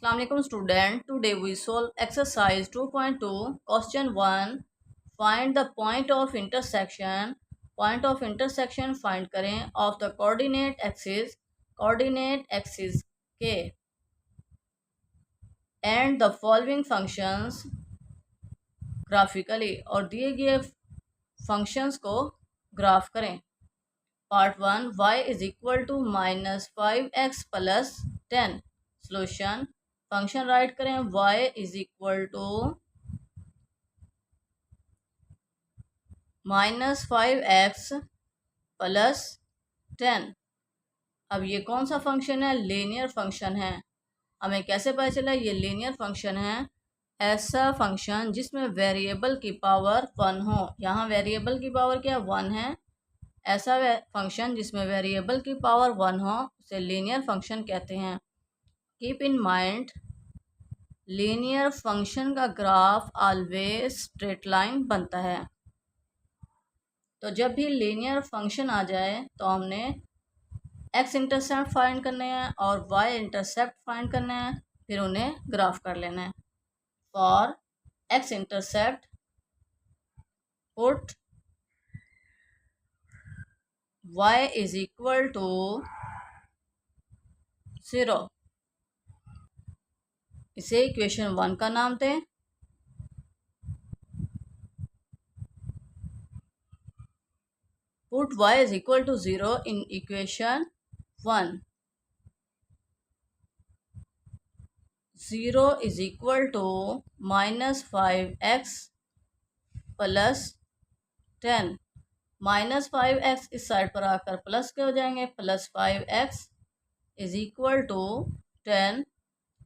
Assalamualaikum student. Today we solve exercise 2.2 question 1. Find the point of intersection. Point of intersection find करें of the coordinate axis के and the following functions graphically और दिए गए functions को graph करें. Part 1 y is equal to minus 5x plus 10. Solution. Function write करें y is equal to -5x plus 10. अब ये कौन सा फंक्शन है? लीनियर फंक्शन है. हमें कैसे पता चला ये लीनियर फंक्शन है? ऐसा फंक्शन जिसमें वेरिएबल की पावर 1 हो. यहाँ वेरिएबल की पावर क्या 1 है. ऐसा फंक्शन जिसमें वेरिएबल की पावर 1 हो उसे लीनियर फंक्शन कहते हैं. Keep in mind linear function का ग्राफ ऑलवेज स्ट्रेट लाइन बनता है. तो जब भी लीनियर फंक्शन आ जाए तो हमने एक्स इंटरसेप्ट फाइंड करने हैं और वाई इंटरसेप्ट फाइंड करने हैं, फिर उन्हें ग्राफ कर लेना है. For x intercept put y is equal to 0. इसे इक्वेशन 1 का नाम दें. Put y is equal to 0 in equation 1. 0 is equal to minus 5x plus 10. Minus 5x इस साइड पर आकर प्लस के हो जाएंगे. Plus 5x is equal to 10.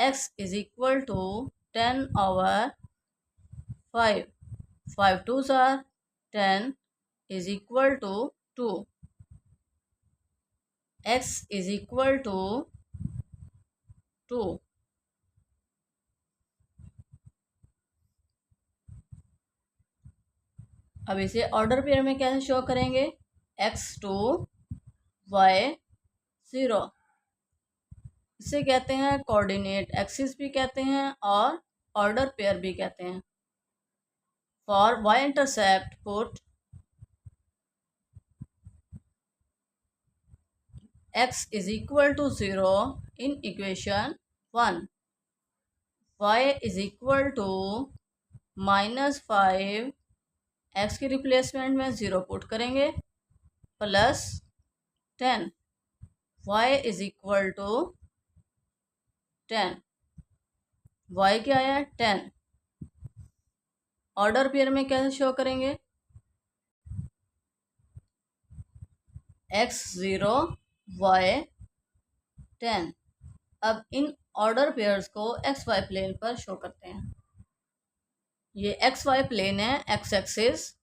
x is equal to 10 over 5. 5 2s are 10 is equal to 2. x is equal to 2. अब इसे order pair में कैसे शो करेंगे? x2 y0. इसे कहते हैं कोऑर्डिनेट एक्सिस भी कहते हैं और ऑर्डर पेयर भी कहते हैं. For y intercept put x is equal to 0 in equation 1. y is equal to minus 5. x की रिप्लेसमेंट में 0 पुट करेंगे plus 10. y is equal to 10. y क्या आया 10. ऑर्डर पेयर में कैसे शो करेंगे? x0 y10. अब इन ऑर्डर पेयर्स को एक्स वाई प्लेन पर शो करते हैं. ये एक्स वाई प्लेन है. X axis,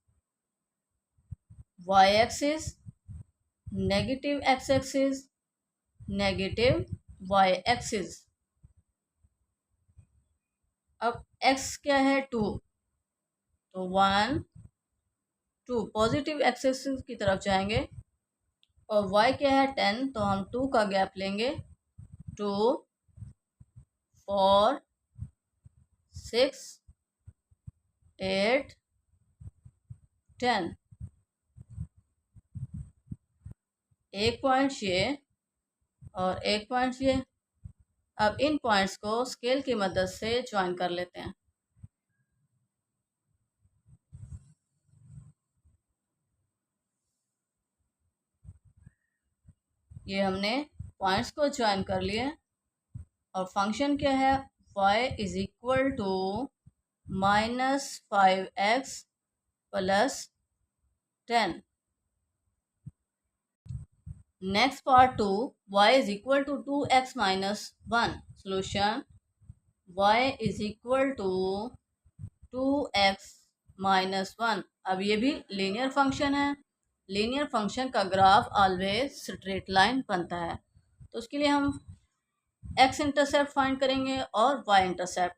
y axis, negative x axis, negative y axis. अब x क्या है 2, तो 1 2 पॉजिटिव एक्स एक्सिस की तरफ जाएंगे. और y क्या है 10, तो हम 2 का गैप लेंगे. 2 4 6 8 10. एक पॉइंट ये और एक पॉइंट ये. अब इन पॉइंट्स को स्केल की मदद से ज्वाइन कर लेते हैं. ये हमने पॉइंट्स को ज्वाइन कर लिए और फंक्शन क्या है y is equal to minus 5x plus 10. Next part 2 y is equal to 2x minus 1. Solution y is equal to 2x minus 1. अब ये भी लीनियर फंक्शन है. लीनियर फंक्शन का ग्राफ ऑलवेज स्ट्रेट लाइन बनता है. तो उसके लिए हम x इंटरसेप्ट फाइंड करेंगे और y intercept.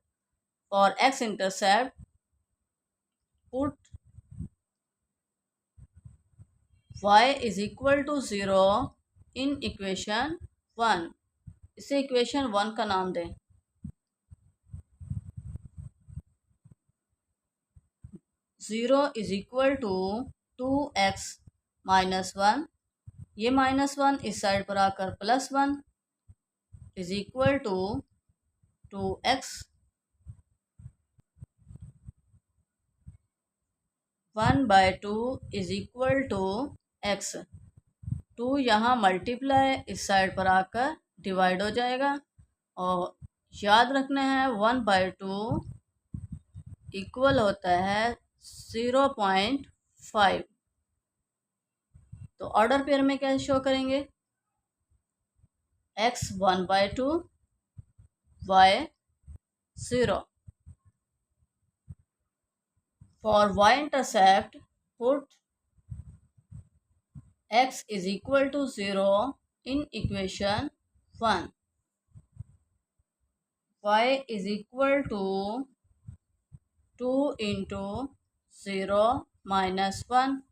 For x intercept put y is equal to 0 in equation 1. इसे इक्वेशन 1 का नाम दें. 0 is equal to 2x minus 1, ये माइनस 1 इस साइड पर आकर plus 1 is equal to 2x, 1/2 is equal to x। 2 यहाँ मल्टीप्लाई इस साइड पर आकर डिवाइड हो जाएगा, और याद रखना है 1/2 इक्वल होता है 0.5। तो ऑर्डर पेयर में क्या शो करेंगे, x 1/2, y 0। For y intercept put x is equal to 0 in equation 1, y is equal to 2 into 0 minus 1,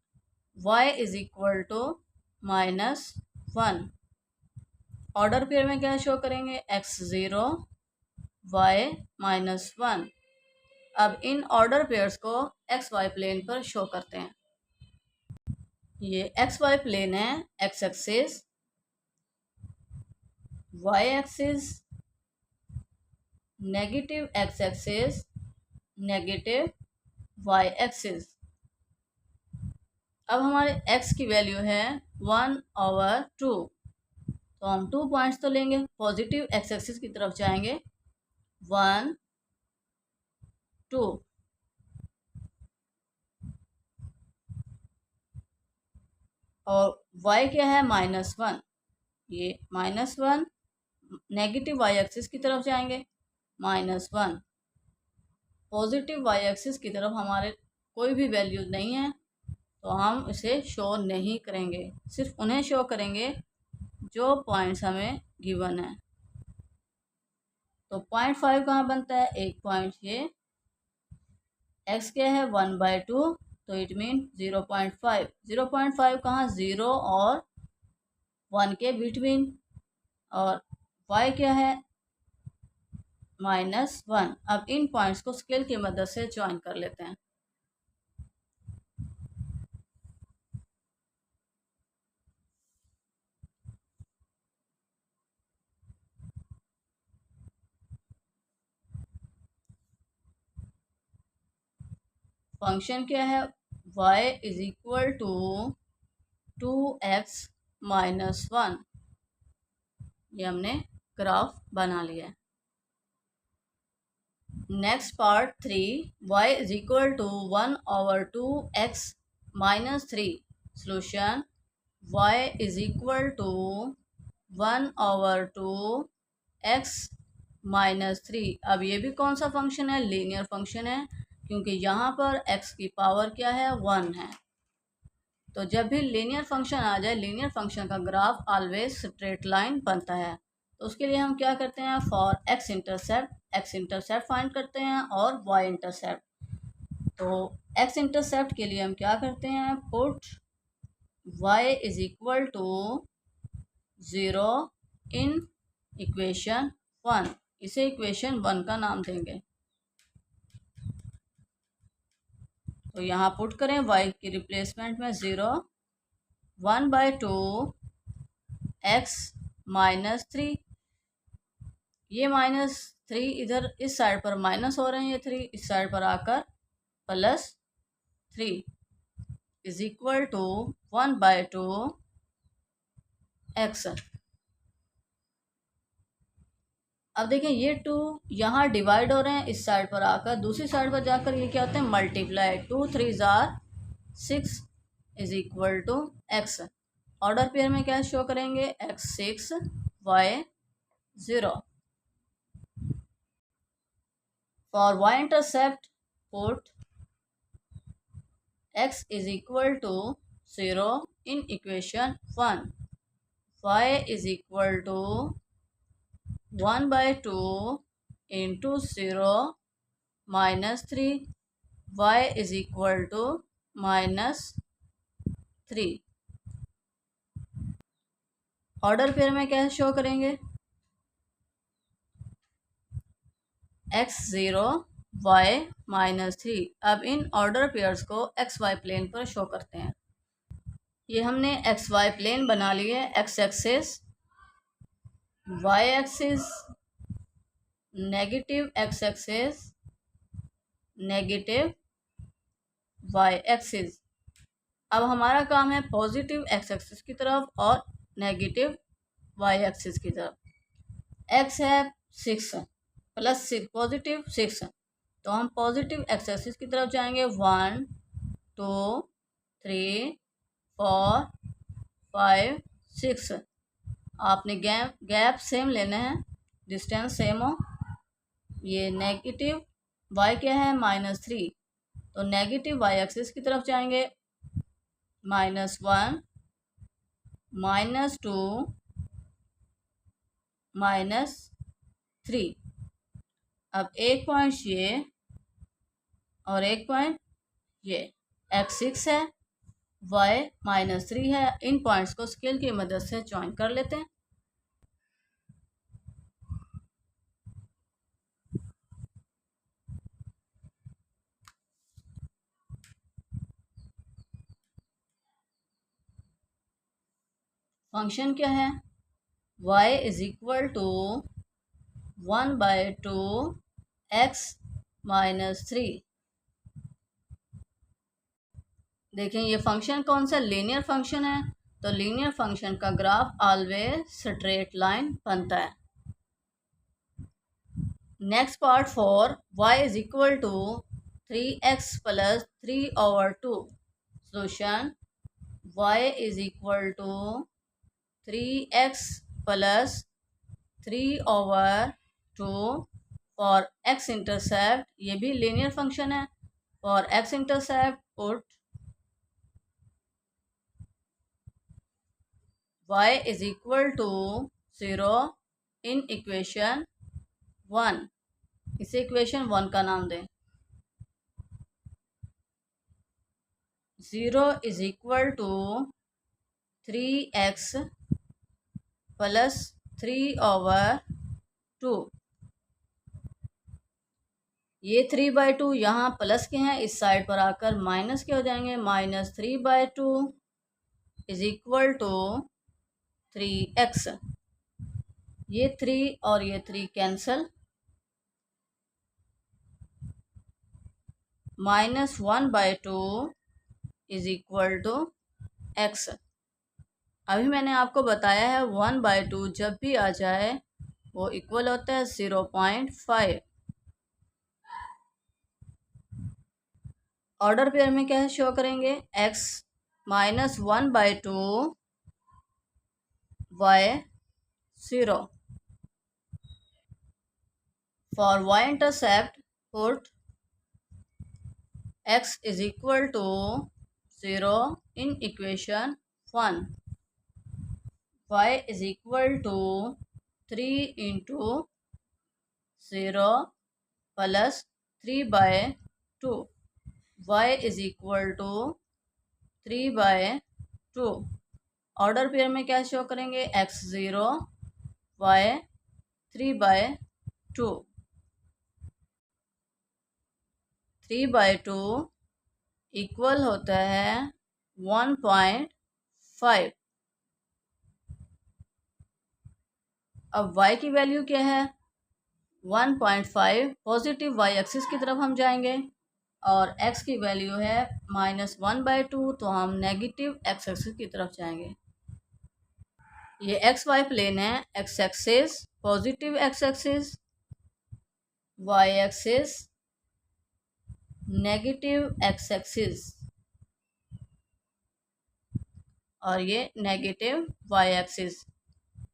y is equal to -1। Order pair में क्या शो करेंगे, x 0, y -1। अब इन ऑर्डर पेयर्स को x y plane पर show करते हैं। ये एक्स वाई प्लेन है, x axis, y axis, negative x axis, negative y axis. अब हमारे x की वैल्यू है 1/2, तो हम 2 पॉइंट्स तो लेंगे, पॉजिटिव एक्स एक्सिस की तरफ जाएंगे, 1 2, और y क्या है -1, ये -1, नेगेटिव वाई एक्सिस की तरफ जाएंगे, -1। पॉजिटिव वाई एक्सिस की तरफ हमारे कोई भी वैल्यू नहीं है, तो हम इसे शो नहीं करेंगे, सिर्फ उन्हें शो करेंगे जो पॉइंट्स हमें गिवन है। तो 0.5 कहाँ बनता है, एक पॉइंट ये, x क्या है 1/2, तो इट मीन 0.5। 0.5 कहाँ, 0 और 1 के बिटवीन, और y क्या है -1। अब इन पॉइंट्स को स्केल की मदद से ज्वाइन कर लेते हैं। फंक्शन क्या है, y is equal to 2x -1। ये हमने ग्राफ बना लिया है। Next part 3, y is equal to 1/2x -3। Solution, y is equal to 1/2x -3। अब ये भी कौन सा फंक्शन है, लीनियर फंक्शन है, क्योंकि यहाँ पर x की पावर क्या है 1 है। तो जब भी लीनियर फंक्शन आ जाए, लीनियर फंक्शन का ग्राफ ऑलवेज स्ट्रेट लाइन बनता है। तो उसके लिए हम क्या करते हैं, फॉर एक्स इंटरसेप्ट फाइंड करते हैं और वाई इंटरसेप्ट। तो एक्स इंटरसेप्ट के लिए हम क्या करते हैं, put y is equal to 0 in equation 1। इसे इक्वेशन 1 का नाम देंगे। तो यहाँ पुट करें y की रिप्लेसमेंट में 0, 1/2 x -3। ये -3 इधर इस साइड पर माइनस हो रहे हैं, ये 3 इस साइड पर आकर +3 इज इक्वल टू 1/2 x। अब देखें ये 2 यहाँ डिवाइड हो रहे हैं, इस साइड पर आकर दूसरी साइड पर जाकर ये क्या होते हैं, multiply. 2 3 are 6 is equal to x। Order pair में क्या शो करेंगे, x 6 y 0। For y intercept put x is equal to 0 in equation 1, y is equal to 1/2 into 0 -3, y is equal to -3। Order pair में क्या show करेंगे, x 0 y -3। अब इन order pairs को x y plane पर show करते हैं। ये हमने एक्स वाई प्लेन बना लिए। X axis, y axis, negative x axis, negative y axis. अब हमारा काम है पॉजिटिव एक्स एक्सिस की तरफ और नेगेटिव वाई एक्सिस की तरफ। एक्स है 6 +6, पॉजिटिव 6, तो हम पॉजिटिव एक्स एक्सिस की तरफ जाएंगे। 1 2 3 4 5 6। आपने गैप सेम लेना है, डिस्टेंस सेम हो। ये नेगेटिव वाई क्या है -3, तो नेगेटिव वाई एक्सिस की तरफ जाएंगे। -1 -2 -3। अब एक पॉइंट ये और एक पॉइंट ये। एक्स 6 है, वाई -3 है। इन पॉइंट्स को स्केल की मदद से ज्वाइन कर लेते हैं। फंक्शन क्या है? y is equal to 1/2 x -3। देखें ये फंक्शन कौन सा लीनियर फंक्शन है, तो लीनियर फंक्शन का ग्राफ ऑलवेज स्ट्रेट लाइन बनता है। Next part 4, y is equal to 3x + 3/2। Solution y is equal to 3x + 3/2 for x intercept. ये भी लीनियर फंक्शन है। For x intercept put y is equal to 0 in equation 1। इसे equation 1 का नाम दें। 0 is equal to 3x + 3/2। ये 3/2 यहाँ plus के हैं, इस साइड पर आकर माइनस के हो जाएंगे। -3/2 इज इक्वल टू 3x। ये 3 और ये 3 cancel. -1/2 is equal to x। अभी मैंने आपको बताया है 1/2 जब भी आ जाए वो इक्वल होता है 0.5। ऑर्डर पेयर में क्या शो करेंगे? x -1/2 y 0। For y intercept put x is equal to 0 in equation 1। y is equal to 3 × 0 + 3/2। y is equal to 3/2। Order pair में क्या शो करेंगे? x 0 y 3/2। 3/2 इक्वल होता है 1.5। अब y की वैल्यू क्या है? 1.5। पॉजिटिव y एक्सिस की तरफ हम जाएंगे और x की वैल्यू है -1/2, तो हम नेगेटिव x एक्सिस की तरफ जाएंगे। ये एक्स वाई प्लेन है। x axis positive x axis, y axis negative x axis और ये नेगेटिव y एक्सिस।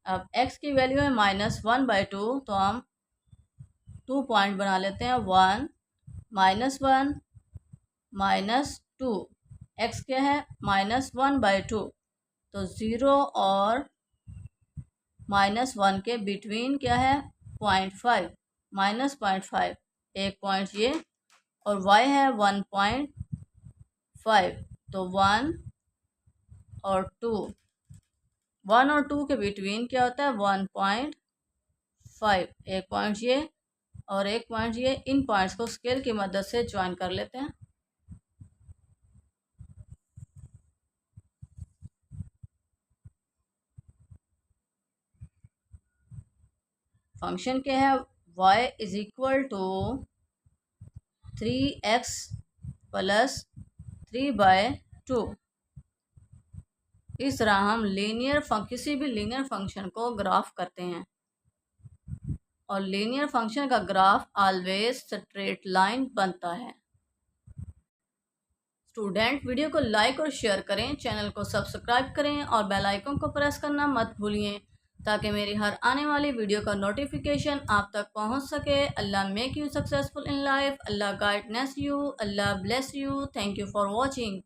अब x की वैल्यू है -1/2, तो हम 2 पॉइंट बना लेते हैं। 1 -1 -2। x क्या है? -1/2, तो 0 और -1 के बिटवीन क्या है? 0.5, -0.5। एक पॉइंट ये और y है 1.5, तो 1 और 2। 1 और 2 के बिटवीन क्या होता है? 1.5। एक पॉइंट ये और एक पॉइंट ये, इन पॉइंट्स को स्केल की मदद से ज्वाइन कर लेते हैं। फंक्शन क्या है, y is equal to 3x plus 3/2। इस तरह हम किसी भी लीनियर फंक्शन को ग्राफ करते हैं, और लीनियर फंक्शन का ग्राफ ऑलवेज स्ट्रेट लाइन बनता है। स्टूडेंट, वीडियो को लाइक और शेयर करें, चैनल को सब्सक्राइब करें और बेल आइकन को प्रेस करना मत भूलिए, ताकि मेरी हर आने वाली वीडियो का नोटिफिकेशन आप तक पहुंच सके। Allah make you successful in life, Allah guidance you, Allah bless you. Thank you for watching.